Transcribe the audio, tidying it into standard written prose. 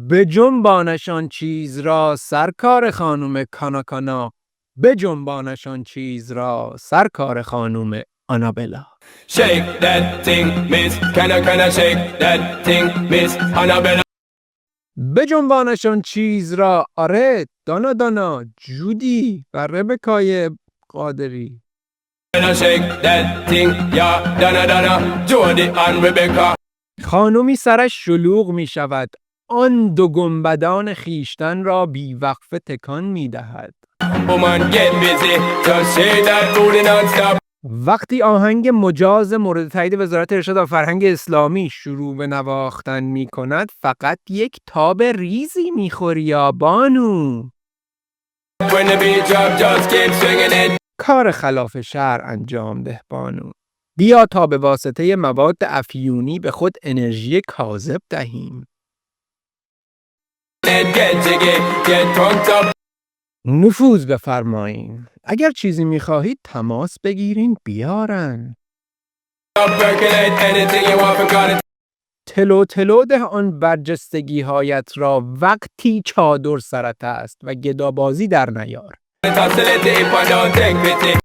بجنبانشان چیز را سرکار خانم کاناکانا، بجنبانشان چیز را سرکار خانم آنابلا. Shake that thing, miss. Can I shake that thing, miss? Annabella. بجنبانشان چیز را، آره دانا دانا، جودی و ربکای قادری. Can I shake that thing, yeah. Donna, Jody and Rebecca. خانمی سرش شلوغ می شود، آن دو گنبدان خیشتن را بیوقفه تکان می دهد. Woman, get busy. Just shake that booty non-stop. وقتی آهنگ مجاز مورد تایید وزارت ارشاد و فرهنگ اسلامی شروع به نواختن می کند، فقط یک تاب ریزی می خوری یا بانو. When the beat drop, just keep swinging it. کار خلاف شرع انجام ده بانو. بیا تا به واسطه مواد افیونی به خود انرژی کاذب دهیم. Get jiggy, get drunk up. نفوذ بفرمایین. اگر چیزی می‌خواهید تماس بگیرین بیارن. Percolate anything you want, forgot it. تلو تلو ده آن برجستگی هایت را وقتی چادر سرت است و گدابازی در نیار. Hustle it, if I don't take pity.